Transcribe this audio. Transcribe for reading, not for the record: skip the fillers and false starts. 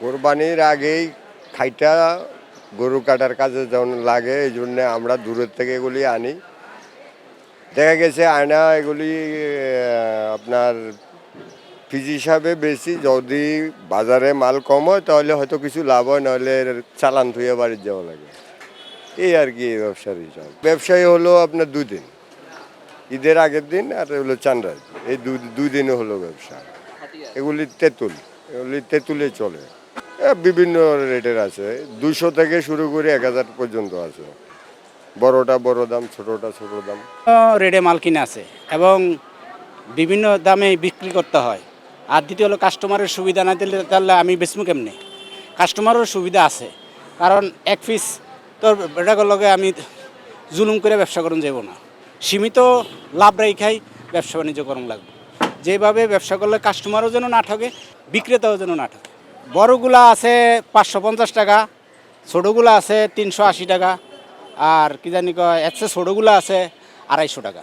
কোরবানির আগেই খাইটা গরু কাটার কাজে যখন লাগে এই জন্য আমরা দূরের থেকে এগুলি আনি। দেখা গেছে আয়না এগুলি আপনার পিস হিসাবে বেশি, যদি বাজারে মাল কম হয় তাহলে হয়তো কিছু লাভ হয়, নাহলে চালান ধুয়ে বাড়ির যাওয়া লাগে। এই আর কি ব্যবসার হিসাব। ব্যবসায়ী হলো আপনার 2 দিন, ঈদের আগের দিন আর হলো চাঁদরাত, এই দুই দিনে হলো ব্যবসা। এগুলি তেঁতুলে চলে। বিভিন্ন রেটের আছে, 200 থেকে শুরু করে 1000 পর্যন্ত আছে। বড়টা বড় দাম, ছোটটা ছোট দাম। রেডে মাল কিনে আছে এবং বিভিন্ন দামে বিক্রি করতে হয়। আর দ্বিতীয় হলো কাস্টমারের সুবিধা না দিলে তাহলে আমি বেচবো কেমনে। কাস্টমারেরও সুবিধা আছে, কারণ এক পিস তোর বেটাকে লগে আমি জুলুম করে ব্যবসা করুন যাব না। সীমিত লাভ রেখাই ব্যবসা বাণিজ্য করুন লাগবে। যেভাবে ব্যবসা করলে কাস্টমারও যেন না ঠকে, বিক্রেতাও যেন না ঠকে। বড়গুলা আছে 550 টাকা, ছোটোগুলো আছে 380 টাকা, আর কি জানি কয় এর চেয়ে ছোটোগুলো আছে 250 টাকা।